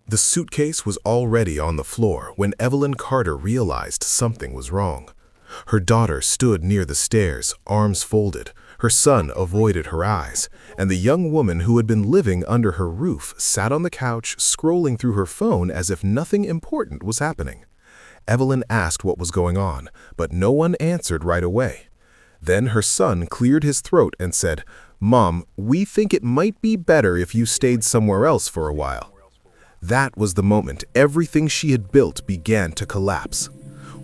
The suitcase was already on the floor when Evelyn Carter realized something was wrong. Her daughter stood near the stairs, arms folded. Her son avoided her eyes, and the young woman who had been living under her roof sat on the couch scrolling through her phone as if nothing important was happening. Evelyn asked what was going on, but no one answered right away. Then her son cleared his throat and said, "Mom, we think it might be better if you stayed somewhere else for a while." That was the moment everything she had built began to collapse.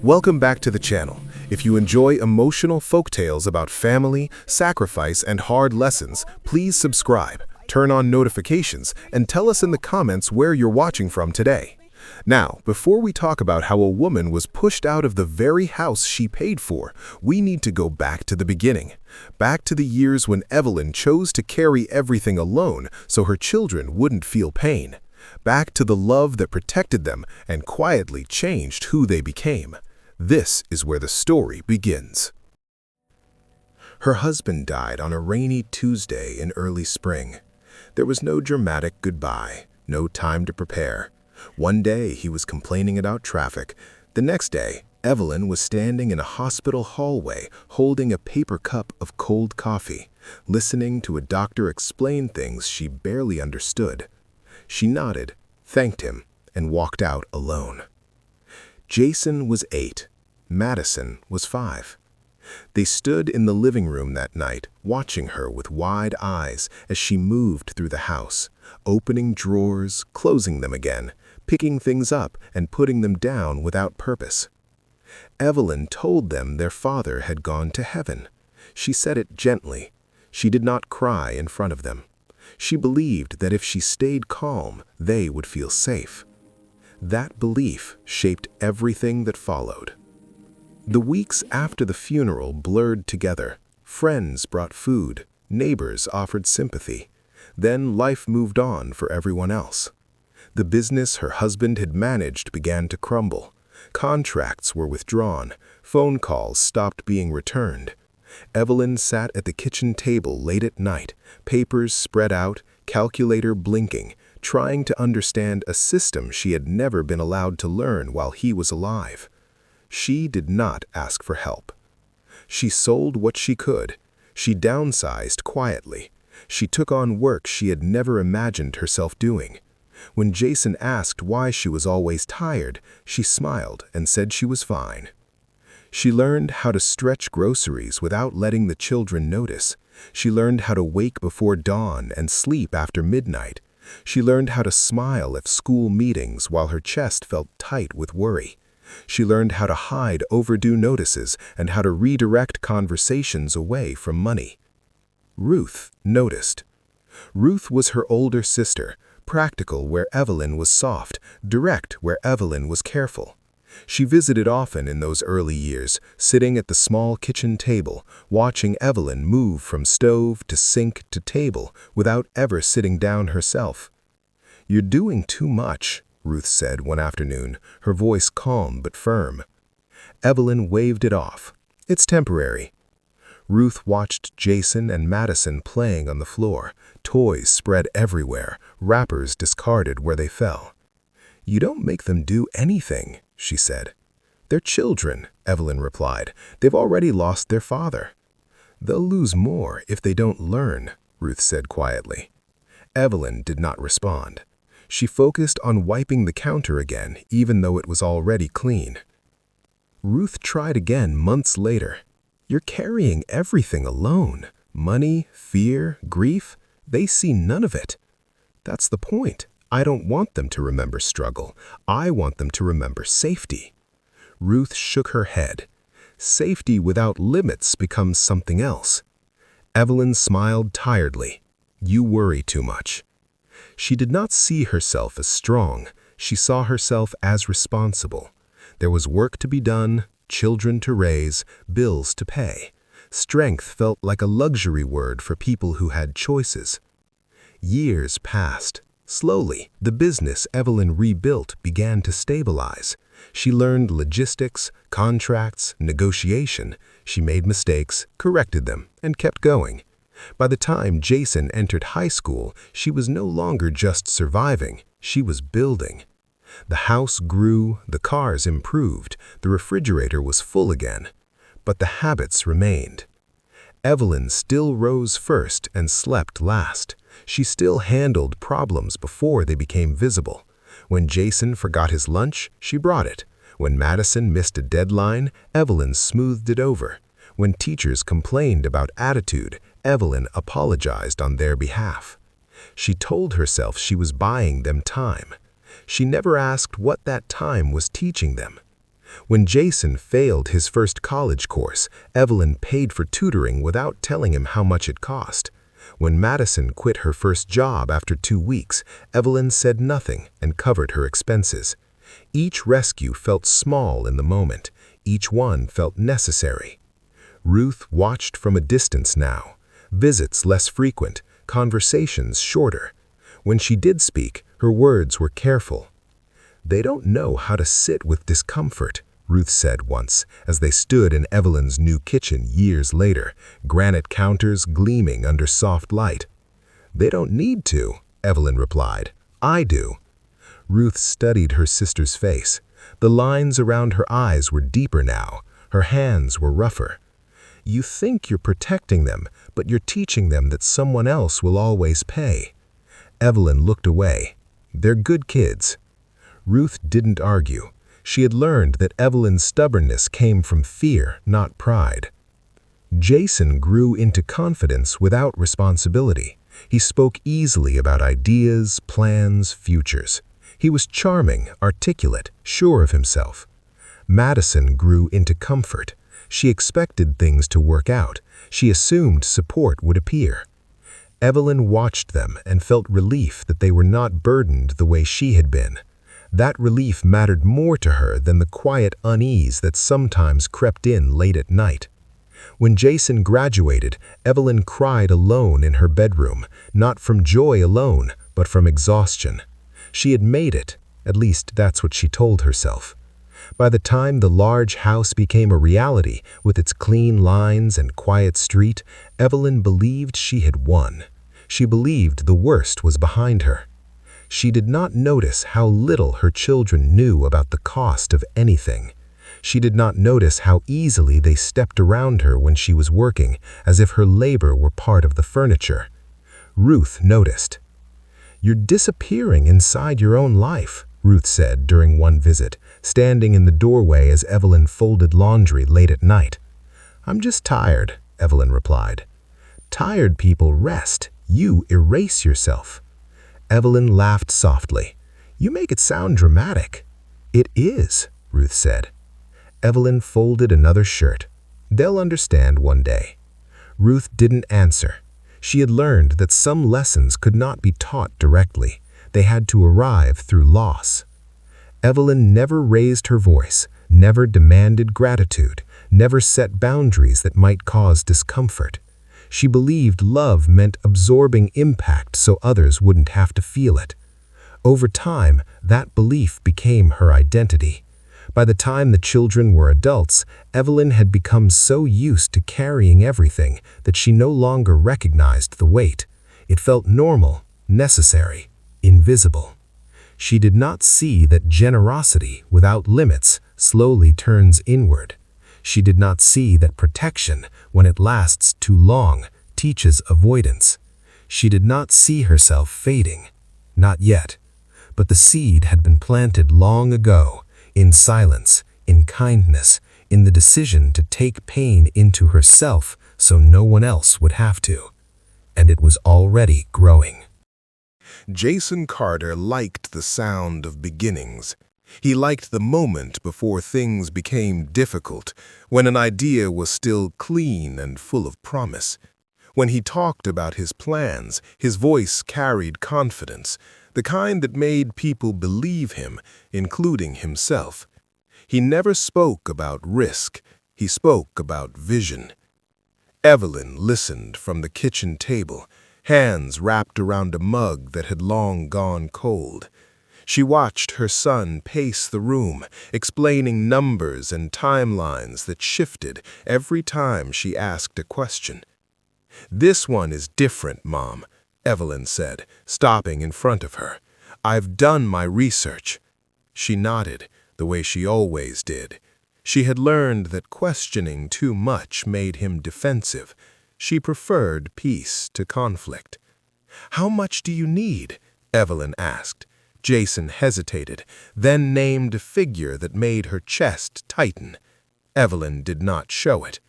Welcome back to the channel. If you enjoy emotional folktales about family, sacrifice, and hard lessons, please subscribe, turn on notifications, and tell us in the comments where you're watching from today. Now, before we talk about how a woman was pushed out of the very house she paid for, we need to go back to the beginning. Back to the years when Evelyn chose to carry everything alone so her children wouldn't feel pain. Back to the love that protected them and quietly changed who they became. This is where the story begins. Her husband died on a rainy Tuesday in early spring. There was no dramatic goodbye, no time to prepare. One day he was complaining about traffic. The next day, Evelyn was standing in a hospital hallway holding a paper cup of cold coffee, listening to a doctor explain things she barely understood. She nodded, thanked him, and walked out alone. Jason was 8. Madison was 5. They stood in the living room that night, watching her with wide eyes as she moved through the house, opening drawers, closing them again, picking things up and putting them down without purpose. Evelyn told them their father had gone to heaven. She said it gently. She did not cry in front of them. She believed that if she stayed calm, they would feel safe. That belief shaped everything that followed. The weeks after the funeral blurred together. Friends brought food, neighbors offered sympathy. Then life moved on for everyone else. The business her husband had managed began to crumble. Contracts were withdrawn. Phone calls stopped being returned. Evelyn sat at the kitchen table late at night, papers spread out, calculator blinking, trying to understand a system she had never been allowed to learn while he was alive. She did not ask for help. She sold what she could. She downsized quietly. She took on work she had never imagined herself doing. When Jason asked why she was always tired, she smiled and said she was fine. She learned how to stretch groceries without letting the children notice. She learned how to wake before dawn and sleep after midnight. She learned how to smile at school meetings while her chest felt tight with worry. She learned how to hide overdue notices and how to redirect conversations away from money. Ruth noticed. Ruth was her older sister, practical where Evelyn was soft, direct where Evelyn was careful. She visited often in those early years, sitting at the small kitchen table, watching Evelyn move from stove to sink to table without ever sitting down herself. "You're doing too much," Ruth said one afternoon, her voice calm but firm. Evelyn waved it off. "It's temporary." Ruth watched Jason and Madison playing on the floor, toys spread everywhere, wrappers discarded where they fell. "You don't make them do anything," she said. "They're children," Evelyn replied. "They've already lost their father." "They'll lose more if they don't learn," Ruth said quietly. Evelyn did not respond. She focused on wiping the counter again, even though it was already clean. Ruth tried again months later. "You're carrying everything alone. Money, fear, grief, they see none of it." "That's the point. I don't want them to remember struggle. I want them to remember safety." Ruth shook her head. "Safety without limits becomes something else." Evelyn smiled tiredly. "You worry too much." She did not see herself as strong. She saw herself as responsible. There was work to be done, children to raise, bills to pay. Strength felt like a luxury word for people who had choices. Years passed. Slowly, the business Evelyn rebuilt began to stabilize. She learned logistics, contracts, negotiation. She made mistakes, corrected them, and kept going. By the time Jason entered high school, she was no longer just surviving. She was building. The house grew, the cars improved, the refrigerator was full again. But the habits remained. Evelyn still rose first and slept last. She still handled problems before they became visible. When Jason forgot his lunch, she brought it. When Madison missed a deadline, Evelyn smoothed it over. When teachers complained about attitude, Evelyn apologized on their behalf. She told herself she was buying them time. She never asked what that time was teaching them. When Jason failed his first college course, Evelyn paid for tutoring without telling him how much it cost. When Madison quit her first job after 2 weeks, Evelyn said nothing and covered her expenses. Each rescue felt small in the moment. Each one felt necessary. Ruth watched from a distance now. Visits less frequent, conversations shorter. When she did speak, her words were careful. "They don't know how to sit with discomfort," Ruth said once, as they stood in Evelyn's new kitchen years later, granite counters gleaming under soft light. "They don't need to," Evelyn replied. "I do." Ruth studied her sister's face. The lines around her eyes were deeper now. Her hands were rougher. "You think you're protecting them, but you're teaching them that someone else will always pay." Evelyn looked away. "They're good kids." Ruth didn't argue. She had learned that Evelyn's stubbornness came from fear, not pride. Jason grew into confidence without responsibility. He spoke easily about ideas, plans, futures. He was charming, articulate, sure of himself. Madison grew into comfort. She expected things to work out. She assumed support would appear. Evelyn watched them and felt relief that they were not burdened the way she had been. That relief mattered more to her than the quiet unease that sometimes crept in late at night. When Jason graduated, Evelyn cried alone in her bedroom, not from joy alone, but from exhaustion. She had made it, at least that's what she told herself. By the time the large house became a reality, with its clean lines and quiet street, Evelyn believed she had won. She believed the worst was behind her. She did not notice how little her children knew about the cost of anything. She did not notice how easily they stepped around her when she was working, as if her labor were part of the furniture. Ruth noticed. "You're disappearing inside your own life," Ruth said during one visit, standing in the doorway as Evelyn folded laundry late at night. "I'm just tired," Evelyn replied. "Tired people rest. You erase yourself." Evelyn laughed softly. "You make it sound dramatic." "It is," Ruth said. Evelyn folded another shirt. "They'll understand one day." Ruth didn't answer. She had learned that some lessons could not be taught directly. They had to arrive through loss. Evelyn never raised her voice, never demanded gratitude, never set boundaries that might cause discomfort. She believed love meant absorbing impact so others wouldn't have to feel it. Over time, that belief became her identity. By the time the children were adults, Evelyn had become so used to carrying everything that she no longer recognized the weight. It felt normal, necessary, invisible. She did not see that generosity without limits slowly turns inward. She did not see that protection, when it lasts too long, teaches avoidance. She did not see herself fading. Not yet. But the seed had been planted long ago, in silence, in kindness, in the decision to take pain into herself so no one else would have to. And it was already growing. Jason Carter liked the sound of beginnings. He liked the moment before things became difficult, when an idea was still clean and full of promise. When he talked about his plans, his voice carried confidence, the kind that made people believe him, including himself. He never spoke about risk. He spoke about vision. Evelyn listened from the kitchen table, hands wrapped around a mug that had long gone cold. She watched her son pace the room, explaining numbers and timelines that shifted every time she asked a question. "This one is different, Mom," Evelyn said, stopping in front of her. "I've done my research." She nodded, the way she always did. She had learned that questioning too much made him defensive. She preferred peace to conflict. "How much do you need?" Evelyn asked. Jason hesitated, then named a figure that made her chest tighten. Evelyn did not show it.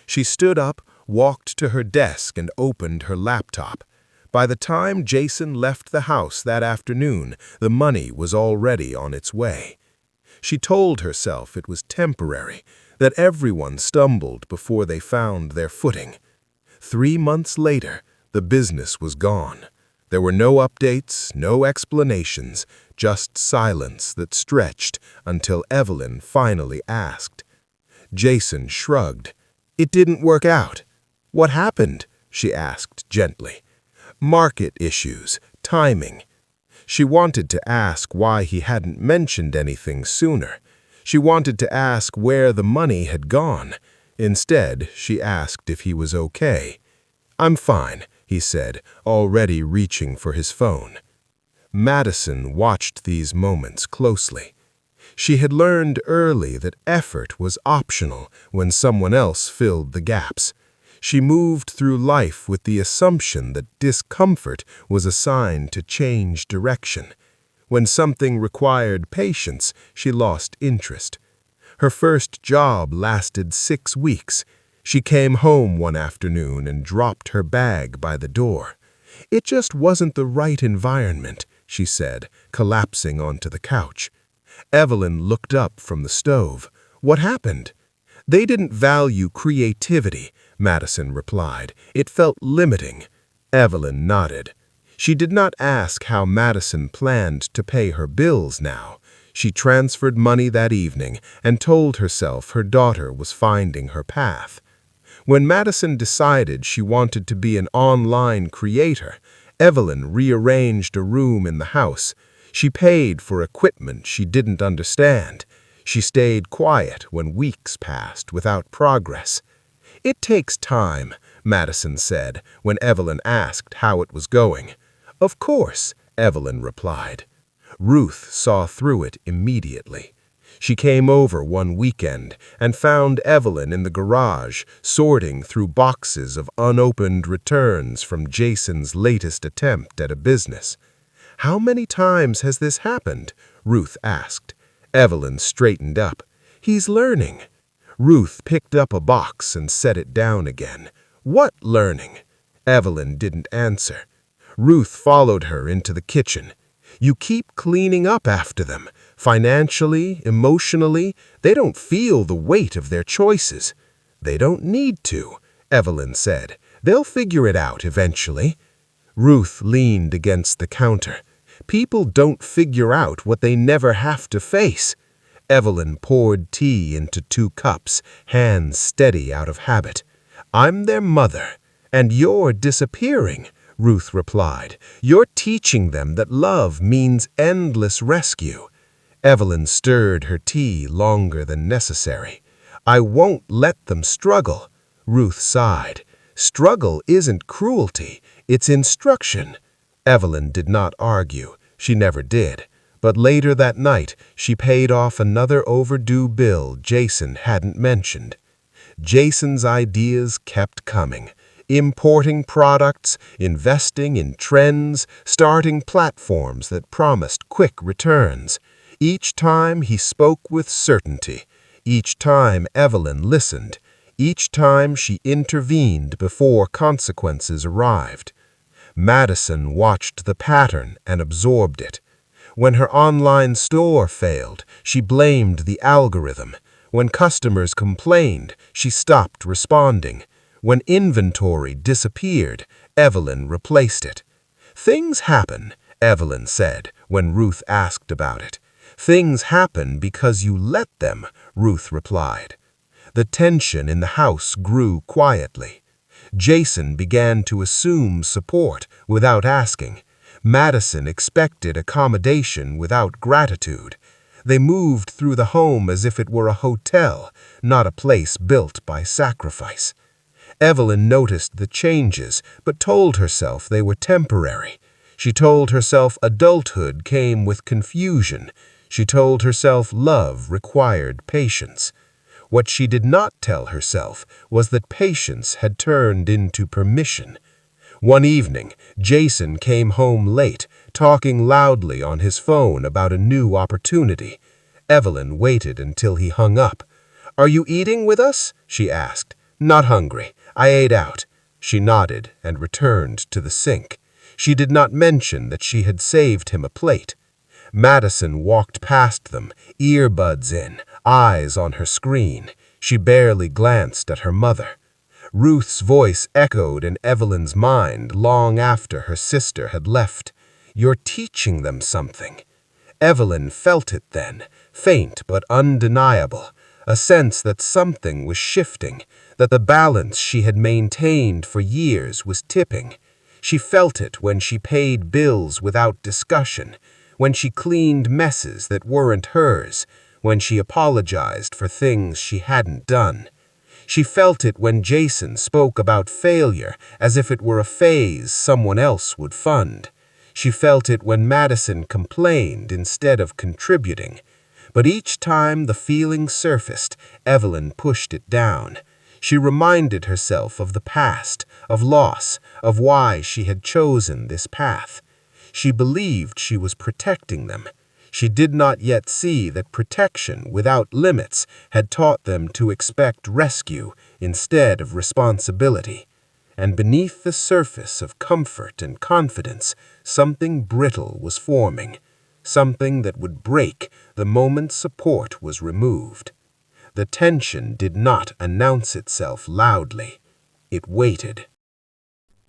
She stood up, walked to her desk, and opened her laptop. By the time Jason left the house that afternoon, the money was already on its way. She told herself it was temporary, that everyone stumbled before they found their footing. 3 months later, the business was gone. There were no updates, no explanations, just silence that stretched until Evelyn finally asked. Jason shrugged. "It didn't work out." "What happened?" she asked gently. "Market issues, timing." She wanted to ask why he hadn't mentioned anything sooner. She wanted to ask where the money had gone. Instead, she asked if he was okay. "I'm fine," he said, already reaching for his phone. Madison watched these moments closely. She had learned early that effort was optional when someone else filled the gaps. She moved through life with the assumption that discomfort was a sign to change direction. When something required patience, she lost interest. Her first job lasted 6 weeks. She came home one afternoon and dropped her bag by the door. "It just wasn't the right environment," she said, collapsing onto the couch. Evelyn looked up from the stove. "What happened?" "They didn't value creativity," Madison replied. "It felt limiting." Evelyn nodded. She did not ask how Madison planned to pay her bills now. She transferred money that evening and told herself her daughter was finding her path. When Madison decided she wanted to be an online creator, Evelyn rearranged a room in the house. She paid for equipment she didn't understand. She stayed quiet when weeks passed without progress. "It takes time," Madison said when Evelyn asked how it was going. "Of course," Evelyn replied. Ruth saw through it immediately. She came over one weekend and found Evelyn in the garage sorting through boxes of unopened returns from Jason's latest attempt at a business. "How many times has this happened?" Ruth asked. Evelyn straightened up. "He's learning." Ruth picked up a box and set it down again. "What learning?" Evelyn didn't answer. Ruth followed her into the kitchen. "You keep cleaning up after them. Financially, emotionally, they don't feel the weight of their choices." "They don't need to," Evelyn said. "They'll figure it out eventually." Ruth leaned against the counter. "People don't figure out what they never have to face." Evelyn poured tea into 2 cups, hands steady out of habit. "I'm their mother, and you're disappearing," Ruth replied. "You're teaching them that love means endless rescue." Evelyn stirred her tea longer than necessary. "I won't let them struggle." Ruth sighed. "Struggle isn't cruelty, it's instruction." Evelyn did not argue. She never did. But later that night, she paid off another overdue bill Jason hadn't mentioned. Jason's ideas kept coming. Importing products, investing in trends, starting platforms that promised quick returns. Each time he spoke with certainty. Each time Evelyn listened. Each time she intervened before consequences arrived. Madison watched the pattern and absorbed it. When her online store failed, she blamed the algorithm. When customers complained, she stopped responding. When inventory disappeared, Evelyn replaced it. "Things happen," Evelyn said when Ruth asked about it. "Things happen because you let them," Ruth replied. The tension in the house grew quietly. Jason began to assume support without asking. Madison expected accommodation without gratitude. They moved through the home as if it were a hotel, not a place built by sacrifice. Evelyn noticed the changes, but told herself they were temporary. She told herself adulthood came with confusion. She told herself love required patience. What she did not tell herself was that patience had turned into permission. One evening, Jason came home late, talking loudly on his phone about a new opportunity. Evelyn waited until he hung up. "Are you eating with us?" she asked. "Not hungry. I ate out." She nodded and returned to the sink. She did not mention that she had saved him a plate. Madison walked past them, earbuds in, eyes on her screen. She barely glanced at her mother. Ruth's voice echoed in Evelyn's mind long after her sister had left. "You're teaching them something." Evelyn felt it then, faint but undeniable, a sense that something was shifting, that the balance she had maintained for years was tipping. She felt it when she paid bills without discussion, when she cleaned messes that weren't hers, when she apologized for things she hadn't done. She felt it when Jason spoke about failure as if it were a phase someone else would fund. She felt it when Madison complained instead of contributing. But each time the feeling surfaced, Evelyn pushed it down. She reminded herself of the past, of loss, of why she had chosen this path. She believed she was protecting them. She did not yet see that protection without limits had taught them to expect rescue instead of responsibility. And beneath the surface of comfort and confidence, something brittle was forming, something that would break the moment support was removed. The tension did not announce itself loudly. It waited.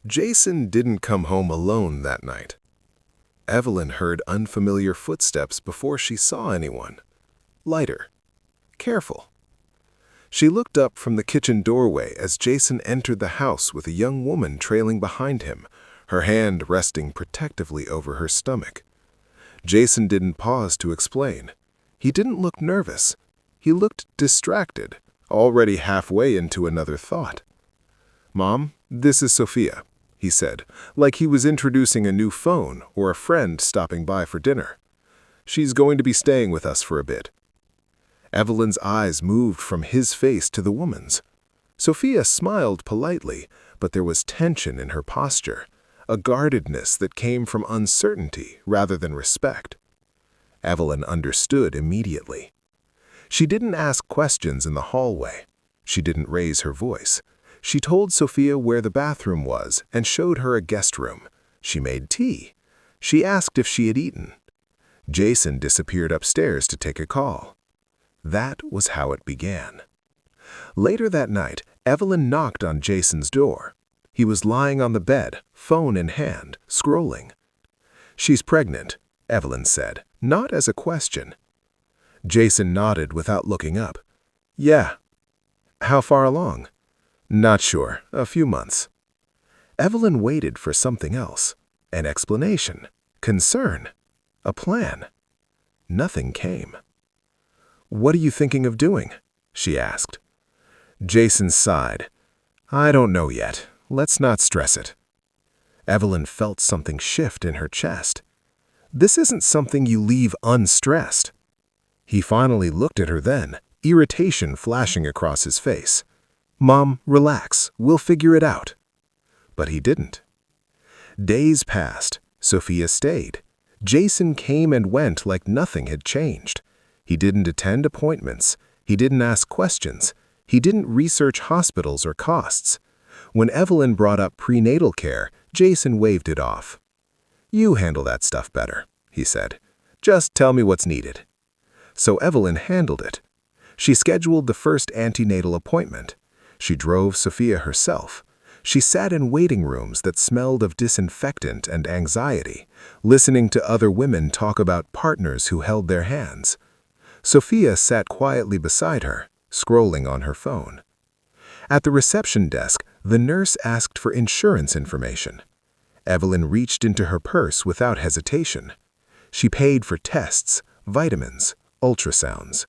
Jason didn't come home alone that night. Evelyn heard unfamiliar footsteps before she saw anyone. Lighter. Careful. She looked up from the kitchen doorway as Jason entered the house with a young woman trailing behind him, her hand resting protectively over her stomach. Jason didn't pause to explain. He didn't look nervous. He looked distracted, already halfway into another thought. "Mom, this is Sophia," he said, like he was introducing a new phone or a friend stopping by for dinner. "She's going to be staying with us for a bit." Evelyn's eyes moved from his face to the woman's. Sophia smiled politely, but there was tension in her posture, a guardedness that came from uncertainty rather than respect. Evelyn understood immediately. She didn't ask questions in the hallway. She didn't raise her voice. She told Sophia where the bathroom was and showed her a guest room. She made tea. She asked if she had eaten. Jason disappeared upstairs to take a call. That was how it began. Later that night, Evelyn knocked on Jason's door. He was lying on the bed, phone in hand, scrolling. "She's pregnant," Evelyn said, not as a question. Jason nodded without looking up. "Yeah." "How far along?" "Not sure. A few months." Evelyn waited for something else. An explanation. Concern. A plan. Nothing came. "What are you thinking of doing?" she asked. Jason sighed. "I don't know yet. Let's not stress it." Evelyn felt something shift in her chest. This isn't something you leave unstressed. He finally looked at her then, irritation flashing across his face. "Mom, relax. We'll figure it out." But he didn't. Days passed. Sophia stayed. Jason came and went like nothing had changed. He didn't attend appointments. He didn't ask questions. He didn't research hospitals or costs. When Evelyn brought up prenatal care, Jason waved it off. "You handle that stuff better," he said. "Just tell me what's needed." So Evelyn handled it. She scheduled the first antenatal appointment. She drove Sophia herself. She sat in waiting rooms that smelled of disinfectant and anxiety, listening to other women talk about partners who held their hands. Sophia sat quietly beside her, scrolling on her phone. At the reception desk, the nurse asked for insurance information. Evelyn reached into her purse without hesitation. She paid for tests, vitamins, ultrasounds.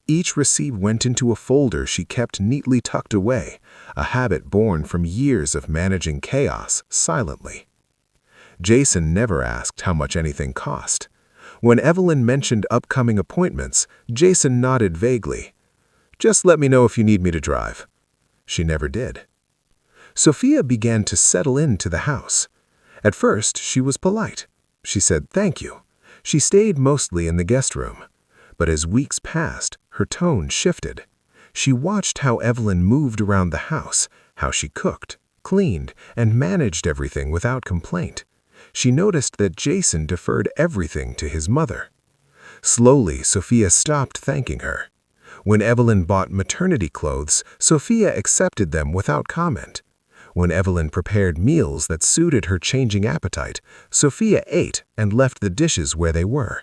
Each receipt went into a folder she kept neatly tucked away, a habit born from years of managing chaos silently. Jason never asked how much anything cost. When Evelyn mentioned upcoming appointments, Jason nodded vaguely. "Just let me know if you need me to drive." She never did. Sophia began to settle into the house. At first, she was polite. She said thank you. She stayed mostly in the guest room. But as weeks passed, her tone shifted. She watched how Evelyn moved around the house, how she cooked, cleaned, and managed everything without complaint. She noticed that Jason deferred everything to his mother. Slowly, Sophia stopped thanking her. When Evelyn bought maternity clothes, Sophia accepted them without comment. When Evelyn prepared meals that suited her changing appetite, Sophia ate and left the dishes where they were.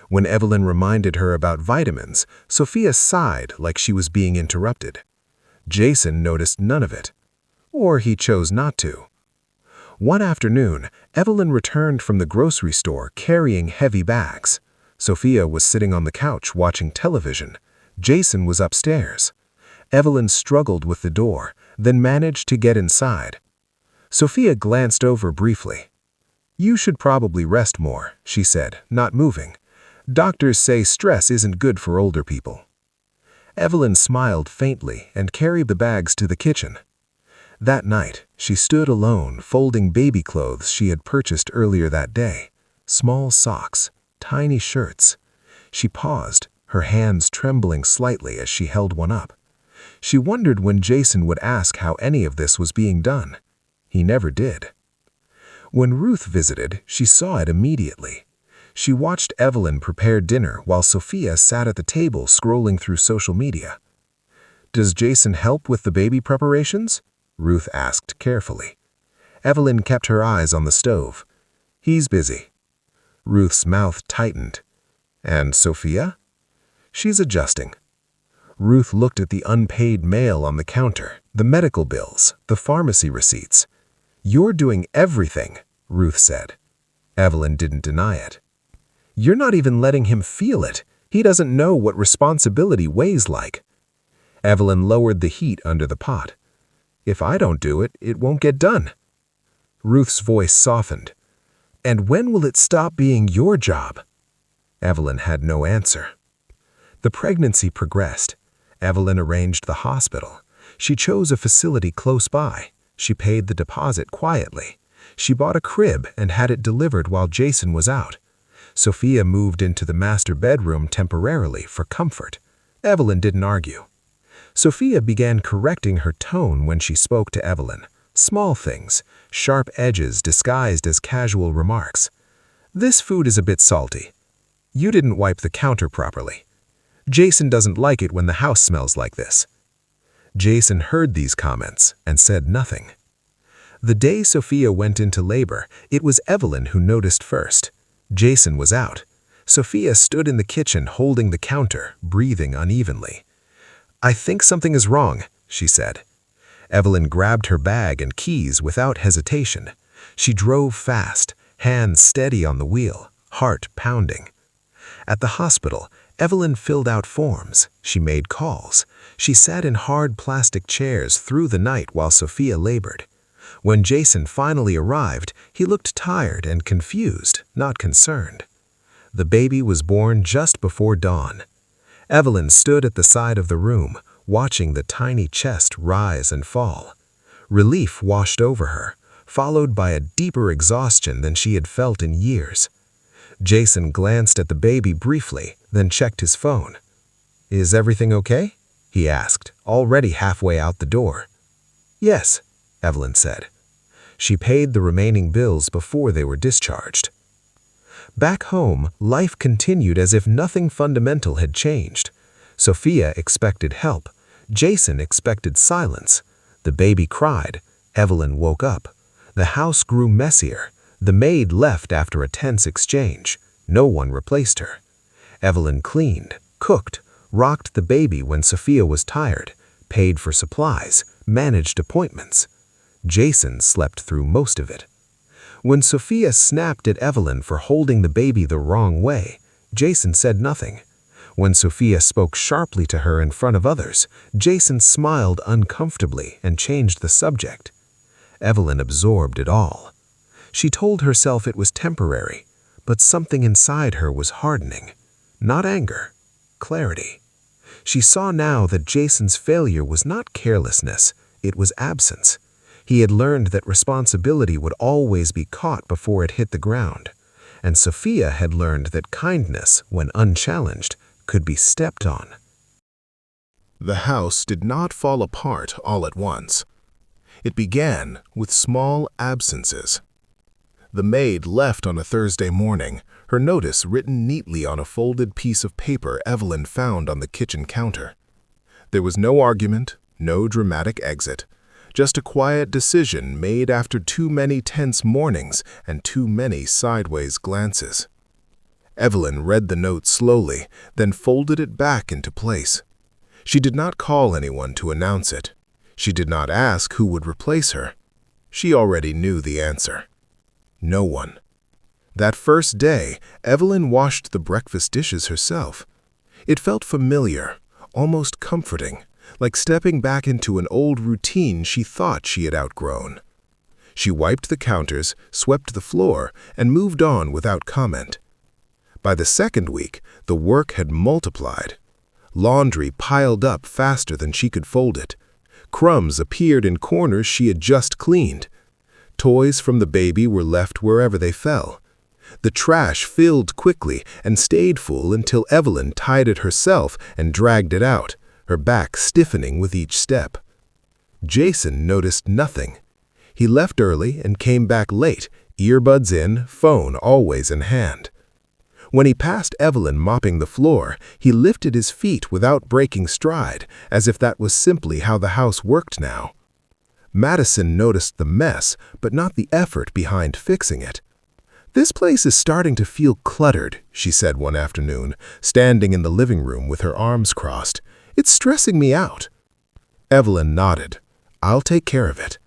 When Evelyn reminded her about vitamins, Sophia sighed like she was being interrupted. Jason noticed none of it. Or he chose not to. One afternoon, Evelyn returned from the grocery store carrying heavy bags. Sophia was sitting on the couch watching television. Jason was upstairs. Evelyn struggled with the door, then managed to get inside. Sophia glanced over briefly. "You should probably rest more," she said, not moving. "Doctors say stress isn't good for older people." Evelyn smiled faintly and carried the bags to the kitchen. That night, she stood alone, folding baby clothes she had purchased earlier that day. Small socks, tiny shirts. She paused, her hands trembling slightly as she held one up. She wondered when Jason would ask how any of this was being done. He never did. When Ruth visited, she saw it immediately. She watched Evelyn prepare dinner while Sophia sat at the table scrolling through social media. "Does Jason help with the baby preparations?" Ruth asked carefully. Evelyn kept her eyes on the stove. "He's busy." Ruth's mouth tightened. "And Sophia?" "She's adjusting." Ruth looked at the unpaid mail on the counter, the medical bills, the pharmacy receipts. "You're doing everything," Ruth said. Evelyn didn't deny it. "You're not even letting him feel it. He doesn't know what responsibility weighs like." Evelyn lowered the heat under the pot. "If I don't do it, it won't get done." Ruth's voice softened. "And when will it stop being your job?" Evelyn had no answer. The pregnancy progressed. Evelyn arranged the hospital. She chose a facility close by. She paid the deposit quietly. She bought a crib and had it delivered while Jason was out. Sophia moved into the master bedroom temporarily for comfort. Evelyn didn't argue. Sophia began correcting her tone when she spoke to Evelyn. Small things, sharp edges disguised as casual remarks. "This food is a bit salty. You didn't wipe the counter properly. Jason doesn't like it when the house smells like this." Jason heard these comments and said nothing. The day Sophia went into labor, it was Evelyn who noticed first. Jason was out. Sophia stood in the kitchen holding the counter, breathing unevenly. "I think something is wrong," she said. Evelyn grabbed her bag and keys without hesitation. She drove fast, hands steady on the wheel, heart pounding. At the hospital, Evelyn filled out forms. She made calls. She sat in hard plastic chairs through the night while Sophia labored. When Jason finally arrived, he looked tired and confused, not concerned. The baby was born just before dawn. Evelyn stood at the side of the room, watching the tiny chest rise and fall. Relief washed over her, followed by a deeper exhaustion than she had felt in years. Jason glanced at the baby briefly, then checked his phone. "Is everything okay?" he asked, already halfway out the door. "Yes," Evelyn said. She paid the remaining bills before they were discharged. Back home, life continued as if nothing fundamental had changed. Sophia expected help. Jason expected silence. The baby cried. Evelyn woke up. The house grew messier. The maid left after a tense exchange. No one replaced her. Evelyn cleaned, cooked, rocked the baby when Sophia was tired, paid for supplies, managed appointments. Jason slept through most of it. When Sophia snapped at Evelyn for holding the baby the wrong way, Jason said nothing. When Sophia spoke sharply to her in front of others, Jason smiled uncomfortably and changed the subject. Evelyn absorbed it all. She told herself it was temporary, but something inside her was hardening. Not anger, clarity. She saw now that Jason's failure was not carelessness, it was absence. He had learned that responsibility would always be caught before it hit the ground. And Sophia had learned that kindness, when unchallenged, could be stepped on. The house did not fall apart all at once. It began with small absences. The maid left on a Thursday morning, her notice written neatly on a folded piece of paper Evelyn found on the kitchen counter. There was no argument, no dramatic exit, just a quiet decision made after too many tense mornings and too many sideways glances. Evelyn read the note slowly, then folded it back into place. She did not call anyone to announce it. She did not ask who would replace her. She already knew the answer. No one. That first day, Evelyn washed the breakfast dishes herself. It felt familiar, almost comforting, like stepping back into an old routine she thought she had outgrown. She wiped the counters, swept the floor, and moved on without comment. By the second week, the work had multiplied. Laundry piled up faster than she could fold it. Crumbs appeared in corners she had just cleaned. Toys from the baby were left wherever they fell. The trash filled quickly and stayed full until Evelyn tied it herself and dragged it out, her back stiffening with each step. Jason noticed nothing. He left early and came back late, earbuds in, phone always in hand. When he passed Evelyn mopping the floor, he lifted his feet without breaking stride, as if that was simply how the house worked now. Madison noticed the mess, but not the effort behind fixing it. "This place is starting to feel cluttered," she said one afternoon, standing in the living room with her arms crossed. "It's stressing me out." Evelyn nodded. "I'll take care of it."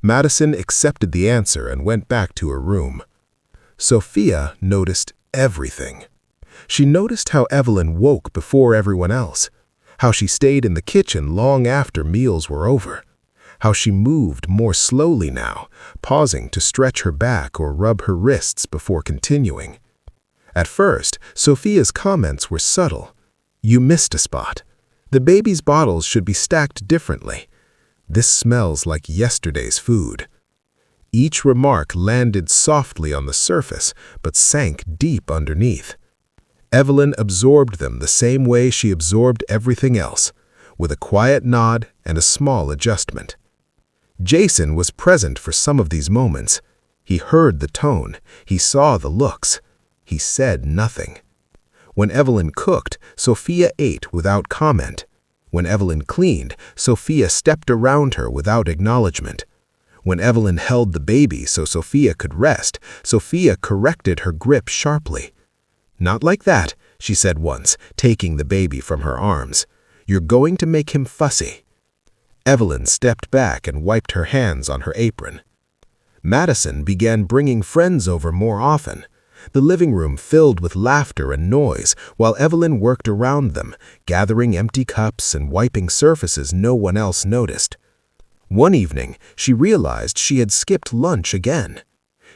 Madison accepted the answer and went back to her room. Sophia noticed everything. She noticed how Evelyn woke before everyone else, how she stayed in the kitchen long after meals were over, how she moved more slowly now, pausing to stretch her back or rub her wrists before continuing. At first, Sophia's comments were subtle. "You missed a spot. The baby's bottles should be stacked differently. This smells like yesterday's food." Each remark landed softly on the surface, but sank deep underneath. Evelyn absorbed them the same way she absorbed everything else, with a quiet nod and a small adjustment. Jason was present for some of these moments. He heard the tone, he saw the looks. He said nothing. When Evelyn cooked, Sophia ate without comment. When Evelyn cleaned, Sophia stepped around her without acknowledgement. When Evelyn held the baby so Sophia could rest, Sophia corrected her grip sharply. "Not like that," she said once, taking the baby from her arms. "You're going to make him fussy." Evelyn stepped back and wiped her hands on her apron. Madison began bringing friends over more often. The living room filled with laughter and noise while Evelyn worked around them, gathering empty cups and wiping surfaces no one else noticed. One evening, she realized she had skipped lunch again.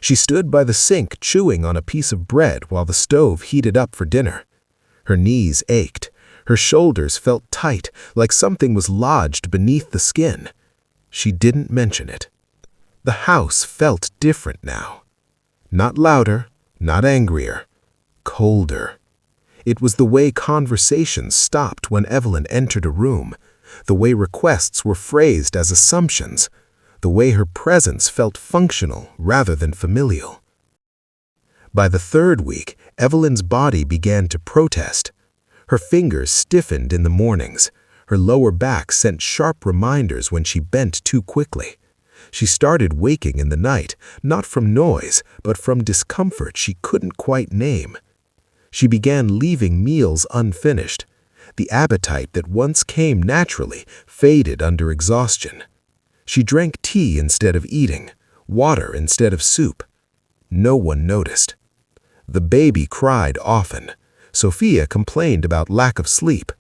She stood by the sink chewing on a piece of bread while the stove heated up for dinner. Her knees ached. Her shoulders felt tight, like something was lodged beneath the skin. She didn't mention it. The house felt different now. Not louder, not angrier, colder. It was the way conversations stopped when Evelyn entered a room, the way requests were phrased as assumptions, the way her presence felt functional rather than familial. By the third week, Evelyn's body began to protest. Her fingers stiffened in the mornings. Her lower back sent sharp reminders when she bent too quickly. She started waking in the night, not from noise, but from discomfort she couldn't quite name. She began leaving meals unfinished. The appetite that once came naturally faded under exhaustion. She drank tea instead of eating, water instead of soup. No one noticed. The baby cried often. Sophia complained about lack of sleep.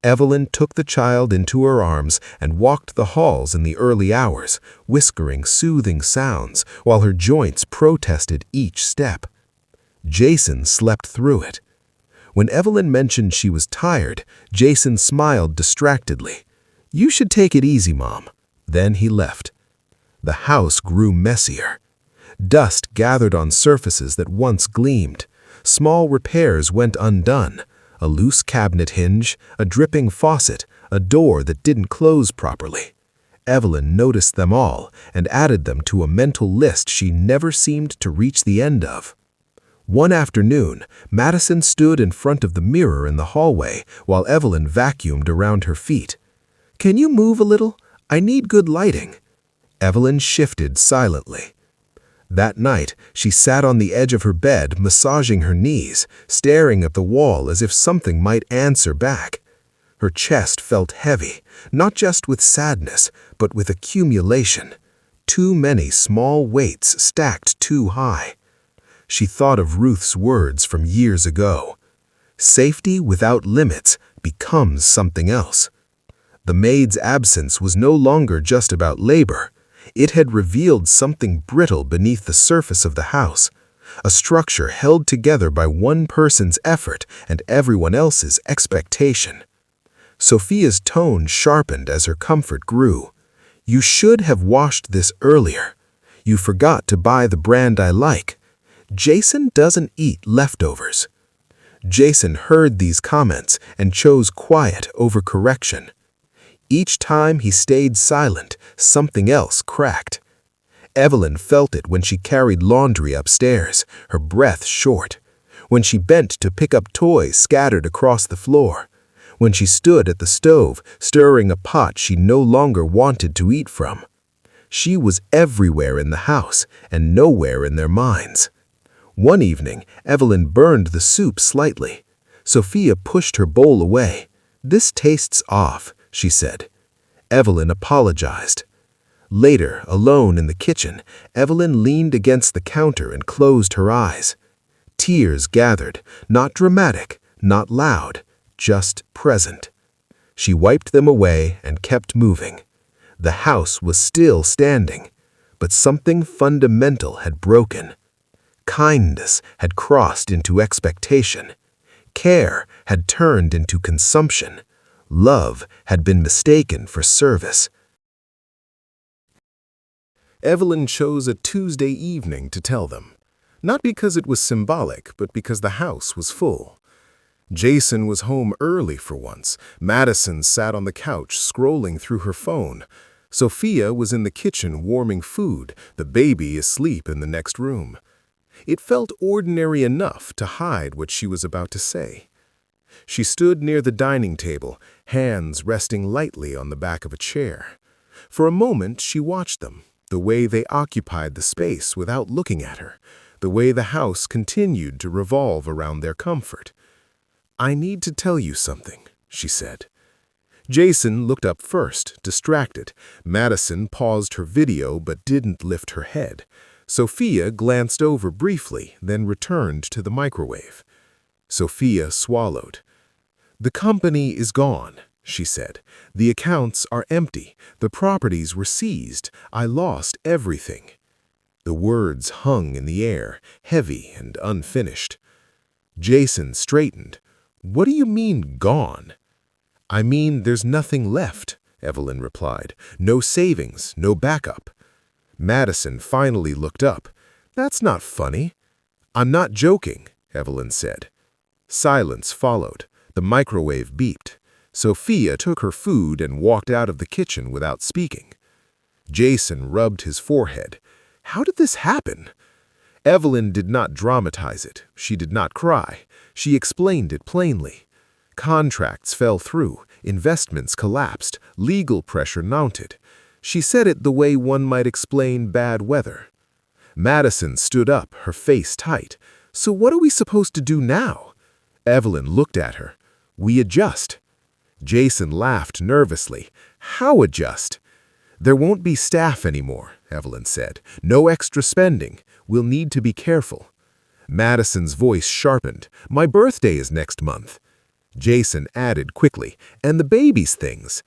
Evelyn took the child into her arms and walked the halls in the early hours, whispering soothing sounds while her joints protested each step. Jason slept through it. When Evelyn mentioned she was tired, Jason smiled distractedly. "You should take it easy, Mom." Then he left. The house grew messier. Dust gathered on surfaces that once gleamed. Small repairs went undone. A loose cabinet hinge, a dripping faucet, a door that didn't close properly. Evelyn noticed them all and added them to a mental list she never seemed to reach the end of. One afternoon, Madison stood in front of the mirror in the hallway while Evelyn vacuumed around her feet. "Can you move a little? I need good lighting." Evelyn shifted silently. That night, she sat on the edge of her bed, massaging her knees, staring at the wall as if something might answer back. Her chest felt heavy, not just with sadness, but with accumulation. Too many small weights stacked too high. She thought of Ruth's words from years ago. Safety without limits becomes something else. The maid's absence was no longer just about labor. It had revealed something brittle beneath the surface of the house, a structure held together by one person's effort and everyone else's expectation. Sophia's tone sharpened as her comfort grew. "You should have washed this earlier. You forgot to buy the brand I like. Jason doesn't eat leftovers." Jason heard these comments and chose quiet over correction. Each time he stayed silent, something else cracked. Evelyn felt it when she carried laundry upstairs, her breath short. When she bent to pick up toys scattered across the floor. When she stood at the stove, stirring a pot she no longer wanted to eat from. She was everywhere in the house and nowhere in their minds. One evening, Evelyn burned the soup slightly. Sophia pushed her bowl away. "This tastes off," she said. Evelyn apologized. Later, alone in the kitchen, Evelyn leaned against the counter and closed her eyes. Tears gathered, not dramatic, not loud, just present. She wiped them away and kept moving. The house was still standing, but something fundamental had broken. Kindness had crossed into expectation. Care had turned into consumption. Love had been mistaken for service. Evelyn chose a Tuesday evening to tell them, not because it was symbolic, but because the house was full. Jason was home early for once. Madison sat on the couch scrolling through her phone. Sophia was in the kitchen warming food, the baby asleep in the next room. It felt ordinary enough to hide what she was about to say. She stood near the dining table, hands resting lightly on the back of a chair. For a moment, she watched them, the way they occupied the space without looking at her, the way the house continued to revolve around their comfort. "I need to tell you something," she said. Jason looked up first, distracted. Madison paused her video but didn't lift her head. Sophia glanced over briefly, then returned to the microwave. Sophia swallowed. "The company is gone," she said. "The accounts are empty. The properties were seized. I lost everything." The words hung in the air, heavy and unfinished. Jason straightened. "What do you mean, gone?" "I mean there's nothing left," Evelyn replied. "No savings, no backup." Madison finally looked up. "That's not funny." "I'm not joking," Evelyn said. Silence followed. The microwave beeped. Sophia took her food and walked out of the kitchen without speaking. Jason rubbed his forehead. How did this happen? Evelyn did not dramatize it. She did not cry. She explained it plainly. Contracts fell through. Investments collapsed. Legal pressure mounted. She said it the way one might explain bad weather. Madison stood up, her face tight. "So what are we supposed to do now?" Evelyn looked at her. "We adjust." Jason laughed nervously. "How adjust?" "There won't be staff anymore," Evelyn said. "No extra spending. We'll need to be careful." Madison's voice sharpened. "My birthday is next month." Jason added quickly, "And the baby's things."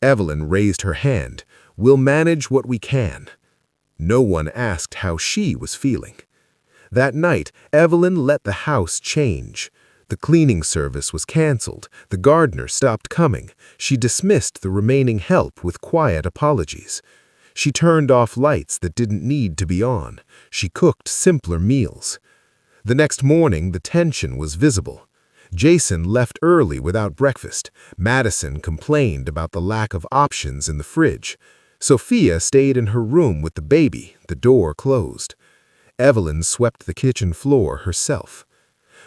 Evelyn raised her hand. "We'll manage what we can." No one asked how she was feeling. That night, Evelyn let the house change. The cleaning service was canceled. The gardener stopped coming. She dismissed the remaining help with quiet apologies. She turned off lights that didn't need to be on. She cooked simpler meals. The next morning, the tension was visible. Jason left early without breakfast. Madison complained about the lack of options in the fridge. Sophia stayed in her room with the baby, the door closed. Evelyn swept the kitchen floor herself.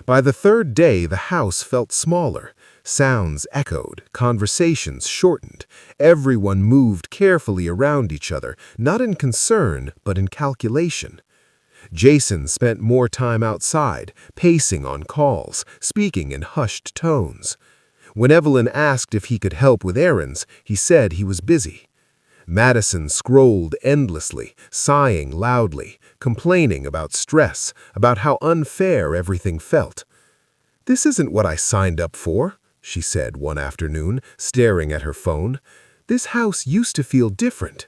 By the third day, the house felt smaller. Sounds echoed, conversations shortened. Everyone moved carefully around each other, not in concern, but in calculation. Jason spent more time outside, pacing on calls, speaking in hushed tones. When Evelyn asked if he could help with errands, he said he was busy. Madison scrolled endlessly, sighing loudly, complaining about stress, about how unfair everything felt. "This isn't what I signed up for," she said one afternoon, staring at her phone. "This house used to feel different."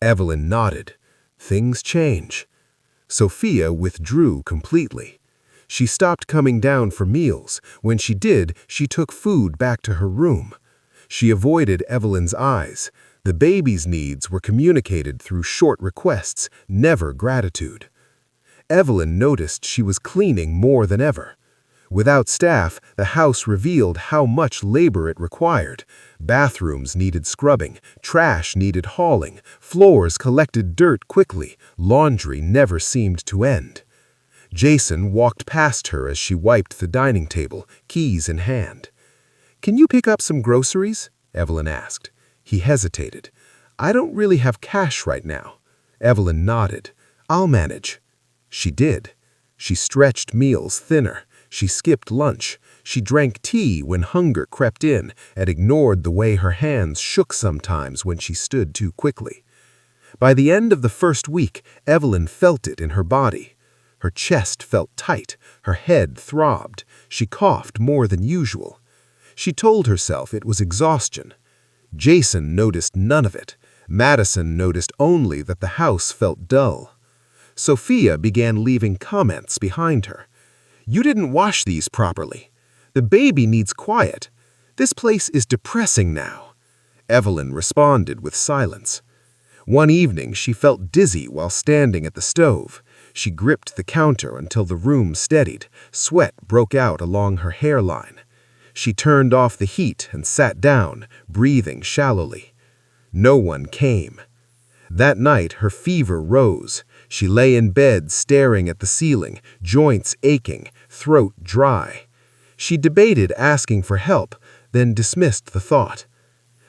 Evelyn nodded. "Things change." Sophia withdrew completely. She stopped coming down for meals. When she did, she took food back to her room. She avoided Evelyn's eyes. The baby's needs were communicated through short requests, never gratitude. Evelyn noticed she was cleaning more than ever. Without staff, the house revealed how much labor it required. Bathrooms needed scrubbing, trash needed hauling, floors collected dirt quickly, laundry never seemed to end. Jason walked past her as she wiped the dining table, keys in hand. "Can you pick up some groceries?" Evelyn asked. He hesitated. "I don't really have cash right now." Evelyn nodded. "I'll manage." She did. She stretched meals thinner. She skipped lunch. She drank tea when hunger crept in and ignored the way her hands shook sometimes when she stood too quickly. By the end of the first week, Evelyn felt it in her body. Her chest felt tight. Her head throbbed. She coughed more than usual. She told herself it was exhaustion. Jason noticed none of it. Madison noticed only that the house felt dull. Sophia began leaving comments behind her. "You didn't wash these properly. The baby needs quiet. This place is depressing now." Evelyn responded with silence. One evening, she felt dizzy while standing at the stove. She gripped the counter until the room steadied. Sweat broke out along her hairline. She turned off the heat and sat down, breathing shallowly. No one came. That night, her fever rose. She lay in bed staring at the ceiling, joints aching, throat dry. She debated asking for help, then dismissed the thought.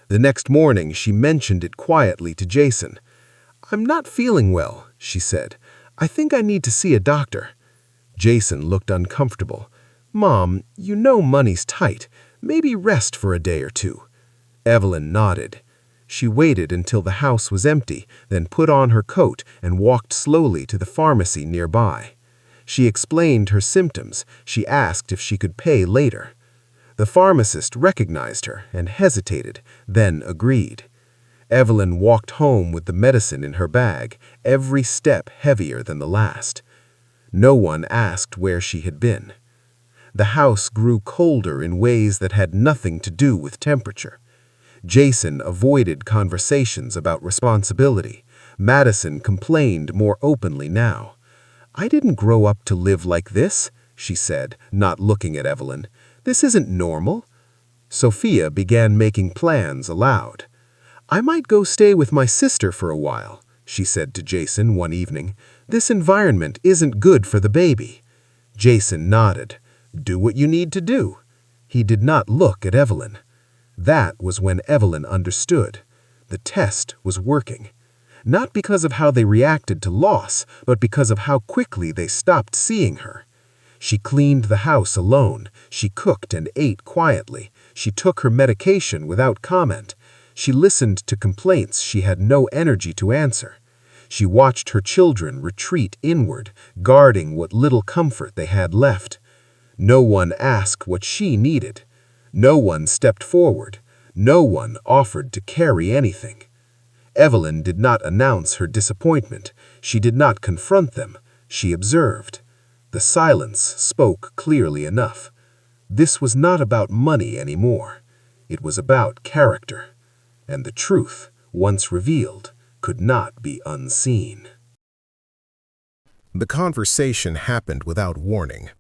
The next morning, she mentioned it quietly to Jason. "I'm not feeling well," she said. "I think I need to see a doctor." Jason looked uncomfortable. "Mom, you know money's tight. Maybe rest for a day or two." Evelyn nodded. She waited until the house was empty, then put on her coat and walked slowly to the pharmacy nearby. She explained her symptoms. She asked if she could pay later. The pharmacist recognized her and hesitated, then agreed. Evelyn walked home with the medicine in her bag, every step heavier than the last. No one asked where she had been. The house grew colder in ways that had nothing to do with temperature. Jason avoided conversations about responsibility. Madison complained more openly now. "I didn't grow up to live like this," she said, not looking at Evelyn. "This isn't normal." Sophia began making plans aloud. "I might go stay with my sister for a while," she said to Jason one evening. "This environment isn't good for the baby." Jason nodded. "Do what you need to do." He did not look at Evelyn. That was when Evelyn understood. The test was working. Not because of how they reacted to loss, but because of how quickly they stopped seeing her. She cleaned the house alone. She cooked and ate quietly. She took her medication without comment. She listened to complaints she had no energy to answer. She watched her children retreat inward, guarding what little comfort they had left. No one asked what she needed. No one stepped forward. No one offered to carry anything. Evelyn did not announce her disappointment. She did not confront them. She observed. The silence spoke clearly enough. This was not about money anymore. It was about character. And the truth, once revealed, could not be unseen. The conversation happened without warning.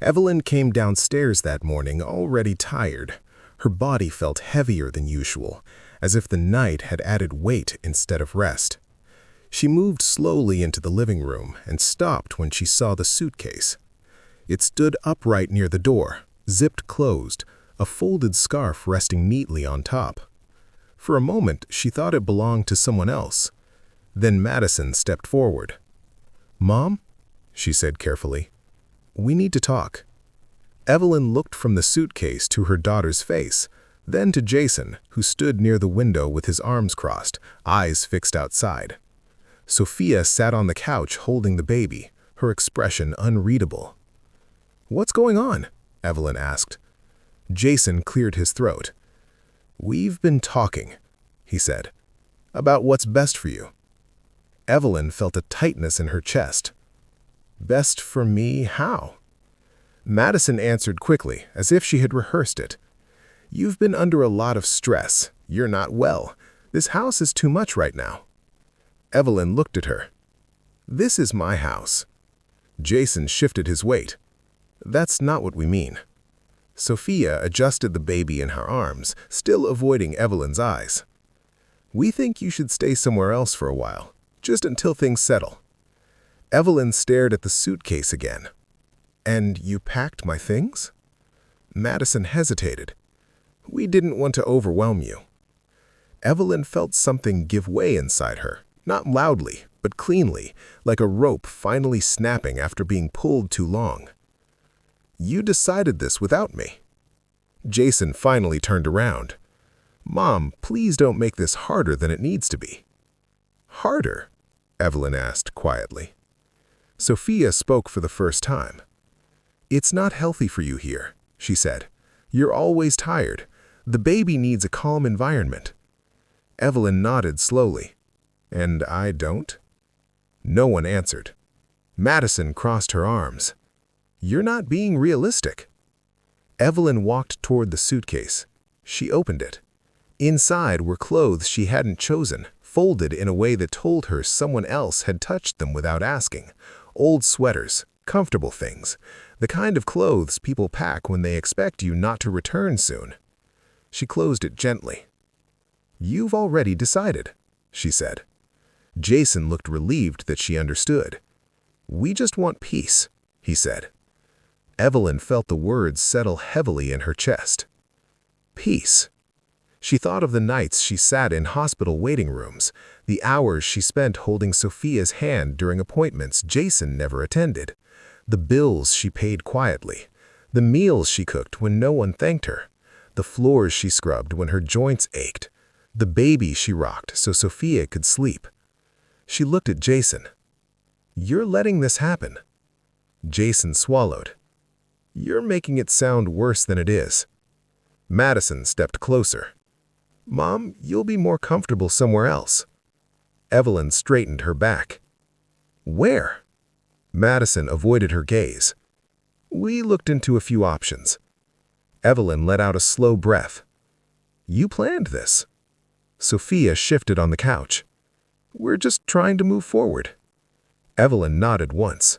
Evelyn came downstairs that morning already tired. Her body felt heavier than usual, as if the night had added weight instead of rest. She moved slowly into the living room and stopped when she saw the suitcase. It stood upright near the door, zipped closed, a folded scarf resting neatly on top. For a moment, she thought it belonged to someone else. Then Madison stepped forward. "Mom," she said carefully, "we need to talk." Evelyn looked from the suitcase to her daughter's face, then to Jason, who stood near the window with his arms crossed, eyes fixed outside. Sophia sat on the couch holding the baby, her expression unreadable. "What's going on?" Evelyn asked. Jason cleared his throat. "We've been talking," he said, "about what's best for you." Evelyn felt a tightness in her chest. "Best for me, how?" Madison answered quickly, as if she had rehearsed it. "You've been under a lot of stress. You're not well. This house is too much right now." Evelyn looked at her. "This is my house." Jason shifted his weight. "That's not what we mean." Sophia adjusted the baby in her arms, still avoiding Evelyn's eyes. "We think you should stay somewhere else for a while, just until things settle." Evelyn stared at the suitcase again. "And you packed my things?" Madison hesitated. "We didn't want to overwhelm you." Evelyn felt something give way inside her, not loudly, but cleanly, like a rope finally snapping after being pulled too long. "You decided this without me." Jason finally turned around. "Mom, please don't make this harder than it needs to be." "Harder?" Evelyn asked quietly. Sophia spoke for the first time. "It's not healthy for you here," she said. "You're always tired. The baby needs a calm environment." Evelyn nodded slowly. "And I don't?" No one answered. Madison crossed her arms. "You're not being realistic." Evelyn walked toward the suitcase. She opened it. Inside were clothes she hadn't chosen, folded in a way that told her someone else had touched them without asking. Old sweaters, comfortable things, the kind of clothes people pack when they expect you not to return soon. She closed it gently. "You've already decided," she said. Jason looked relieved that she understood. "We just want peace," he said. Evelyn felt the words settle heavily in her chest. Peace. She thought of the nights she sat in hospital waiting rooms, the hours she spent holding Sophia's hand during appointments Jason never attended, the bills she paid quietly, the meals she cooked when no one thanked her, the floors she scrubbed when her joints ached, the baby she rocked so Sophia could sleep. She looked at Jason. "You're letting this happen." Jason swallowed. "You're making it sound worse than it is." Madison stepped closer. "Mom, you'll be more comfortable somewhere else." Evelyn straightened her back. "Where?" Madison avoided her gaze. "We looked into a few options." Evelyn let out a slow breath. "You planned this." Sophia shifted on the couch. "We're just trying to move forward." Evelyn nodded once.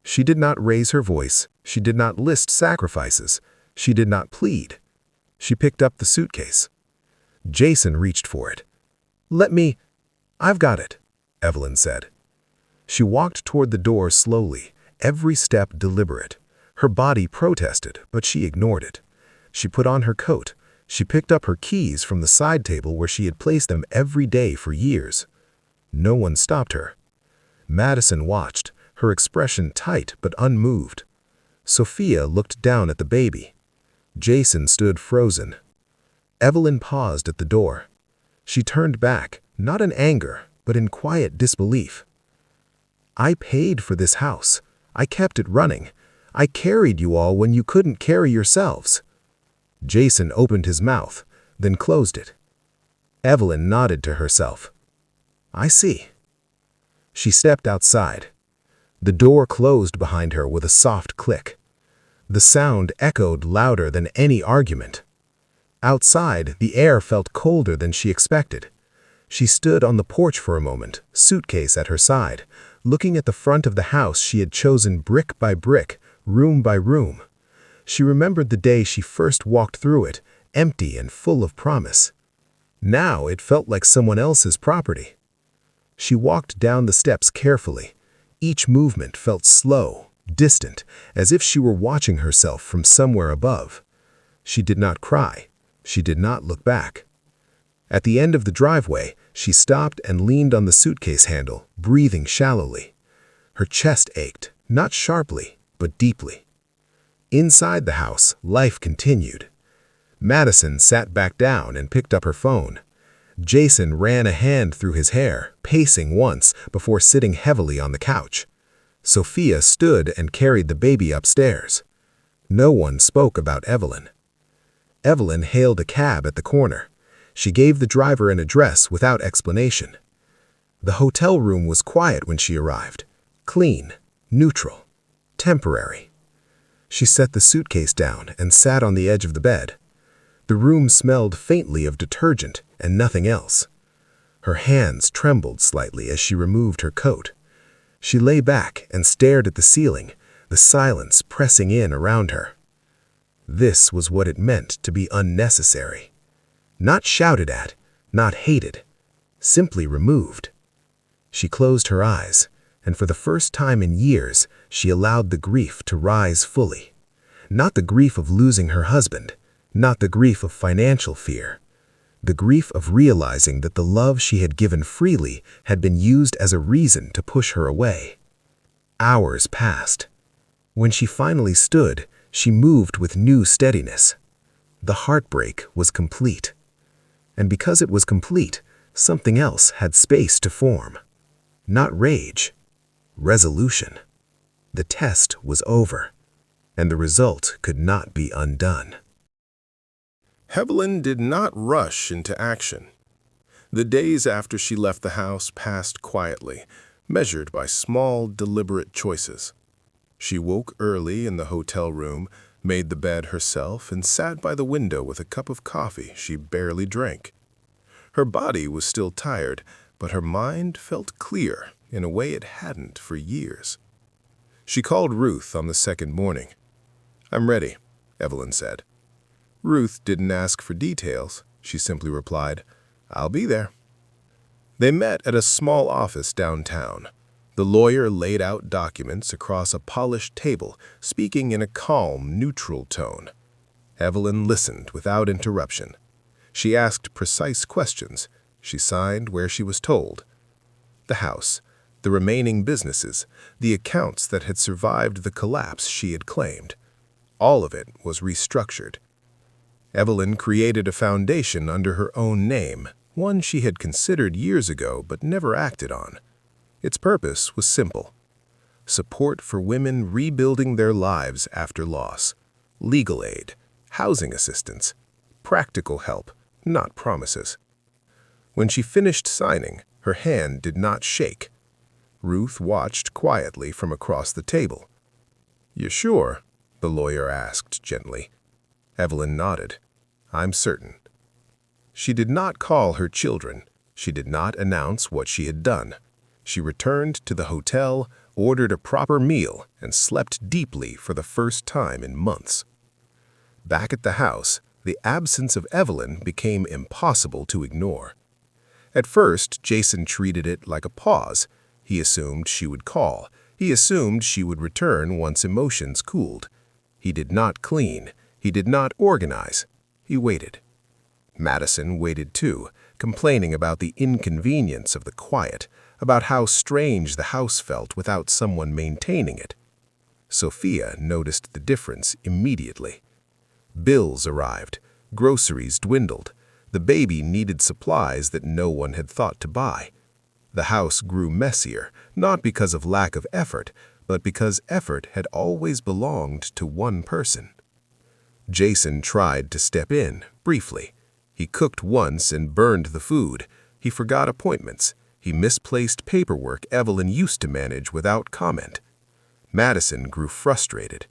She did not raise her voice. She did not list sacrifices. She did not plead. She picked up the suitcase. Jason reached for it. "I've got it," Evelyn said. She walked toward the door slowly, every step deliberate. Her body protested, but she ignored it. She put on her coat. She picked up her keys from the side table where she had placed them every day for years. No one stopped her. Madison watched, her expression tight but unmoved. Sophia looked down at the baby. Jason stood frozen. Evelyn paused at the door. She turned back, not in anger, but in quiet disbelief. "I paid for this house. I kept it running. I carried you all when you couldn't carry yourselves." Jason opened his mouth, then closed it. Evelyn nodded to herself. "I see." She stepped outside. The door closed behind her with a soft click. The sound echoed louder than any argument. Outside, the air felt colder than she expected. She stood on the porch for a moment, suitcase at her side, looking at the front of the house she had chosen brick by brick, room by room. She remembered the day she first walked through it, empty and full of promise. Now it felt like someone else's property. She walked down the steps carefully. Each movement felt slow, distant, as if she were watching herself from somewhere above. She did not cry. She did not look back. At the end of the driveway, she stopped and leaned on the suitcase handle, breathing shallowly. Her chest ached, not sharply, but deeply. Inside the house, life continued. Madison sat back down and picked up her phone. Jason ran a hand through his hair, pacing once before sitting heavily on the couch. Sophia stood and carried the baby upstairs. No one spoke about Evelyn. Evelyn hailed a cab at the corner. She gave the driver an address without explanation. The hotel room was quiet when she arrived. Clean, neutral, temporary. She set the suitcase down and sat on the edge of the bed. The room smelled faintly of detergent and nothing else. Her hands trembled slightly as she removed her coat. She lay back and stared at the ceiling, the silence pressing in around her. This was what it meant to be unnecessary. Not shouted at, not hated, simply removed. She closed her eyes, and for the first time in years, she allowed the grief to rise fully. Not the grief of losing her husband, not the grief of financial fear. The grief of realizing that the love she had given freely had been used as a reason to push her away. Hours passed. When she finally stood, she moved with new steadiness. The heartbreak was complete. And because it was complete, something else had space to form. Not rage, resolution. The test was over, and the result could not be undone. Evelyn did not rush into action. The days after she left the house passed quietly, measured by small, deliberate choices. She woke early in the hotel room, made the bed herself, and sat by the window with a cup of coffee she barely drank. Her body was still tired, but her mind felt clear in a way it hadn't for years. She called Ruth on the second morning. "I'm ready," Evelyn said. Ruth didn't ask for details. She simply replied, "I'll be there." They met at a small office downtown. The lawyer laid out documents across a polished table, speaking in a calm, neutral tone. Evelyn listened without interruption. She asked precise questions. She signed where she was told. The house, the remaining businesses, the accounts that had survived the collapse she had claimed. All of it was restructured. Evelyn created a foundation under her own name, one she had considered years ago but never acted on. Its purpose was simple: support for women rebuilding their lives after loss, legal aid, housing assistance, practical help, not promises. When she finished signing, her hand did not shake. Ruth watched quietly from across the table. "You sure?" the lawyer asked gently. Evelyn nodded. "I'm certain." She did not call her children. She did not announce what she had done. She returned to the hotel, ordered a proper meal, and slept deeply for the first time in months. Back at the house, the absence of Evelyn became impossible to ignore. At first, Jason treated it like a pause. He assumed she would call. He assumed she would return once emotions cooled. He did not clean. He did not organize. He waited. Madison waited too, complaining about the inconvenience of the quiet, about how strange the house felt without someone maintaining it. Sophia noticed the difference immediately. Bills arrived. Groceries dwindled. The baby needed supplies that no one had thought to buy. The house grew messier, not because of lack of effort, but because effort had always belonged to one person. Jason tried to step in, briefly. He cooked once and burned the food. He forgot appointments. He misplaced paperwork Evelyn used to manage without comment. Madison grew frustrated.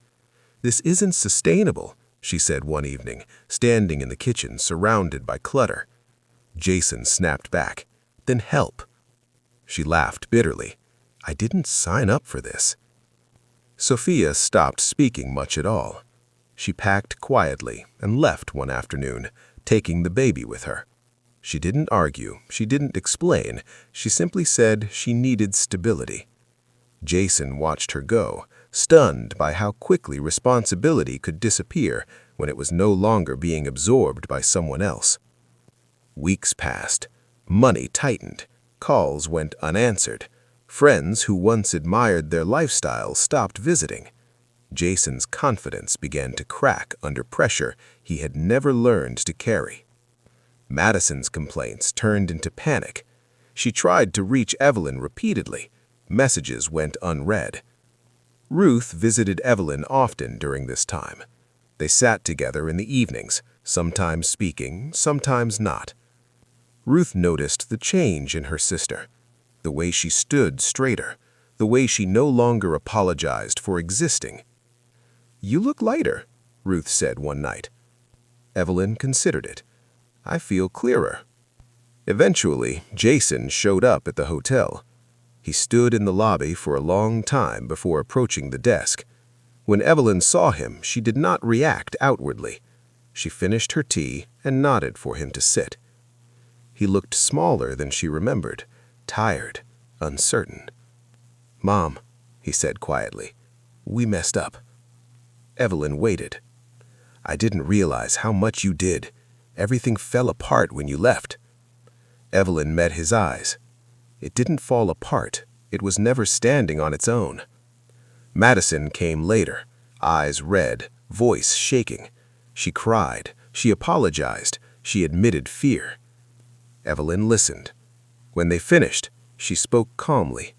"This isn't sustainable," she said one evening, standing in the kitchen surrounded by clutter. Jason snapped back. "Then help." She laughed bitterly. "I didn't sign up for this." Sophia stopped speaking much at all. She packed quietly and left one afternoon, taking the baby with her. She didn't argue, she didn't explain, she simply said she needed stability. Jason watched her go, stunned by how quickly responsibility could disappear when it was no longer being absorbed by someone else. Weeks passed. Money tightened. Calls went unanswered. Friends who once admired their lifestyle stopped visiting. Jason's confidence began to crack under pressure he had never learned to carry. Madison's complaints turned into panic. She tried to reach Evelyn repeatedly. Messages went unread. Ruth visited Evelyn often during this time. They sat together in the evenings, sometimes speaking, sometimes not. Ruth noticed the change in her sister, the way she stood straighter, the way she no longer apologized for existing. "You look lighter," Ruth said one night. Evelyn considered it. "I feel clearer." Eventually, Jason showed up at the hotel. He stood in the lobby for a long time before approaching the desk. When Evelyn saw him, she did not react outwardly. She finished her tea and nodded for him to sit. He looked smaller than she remembered, tired, uncertain. "Mom," he said quietly, "we messed up." Evelyn waited. "I didn't realize how much you did. Everything fell apart when you left." Evelyn met his eyes. It didn't fall apart. It was never standing on its own. Madison came later, eyes red, voice shaking. She cried. She apologized. She admitted fear. Evelyn listened. When they finished, she spoke calmly.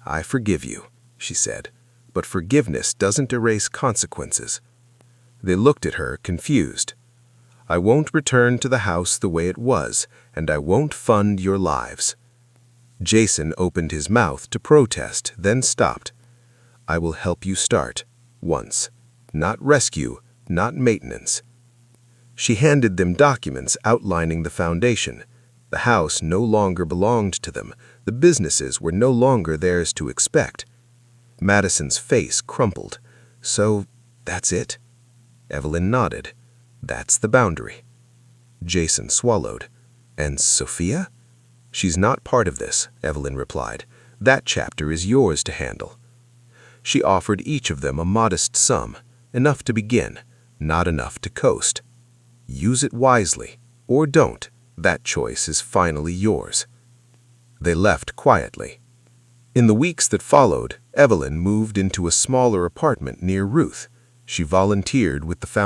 "I forgive you," she said, "but forgiveness doesn't erase consequences." They looked at her, confused. "I won't return to the house the way it was, and I won't fund your lives." Jason opened his mouth to protest, then stopped. "I will help you start, once. Not rescue, not maintenance." She handed them documents outlining the foundation. The house no longer belonged to them. The businesses were no longer theirs to expect. Madison's face crumpled. "So, that's it?" Evelyn nodded. "That's the boundary." Jason swallowed. "And Sophia?" "She's not part of this," Evelyn replied. "That chapter is yours to handle." She offered each of them a modest sum, enough to begin, not enough to coast. Use it wisely, or don't. That choice is finally yours. They left quietly. In the weeks that followed, Evelyn moved into a smaller apartment near Ruth. She volunteered with the foundation.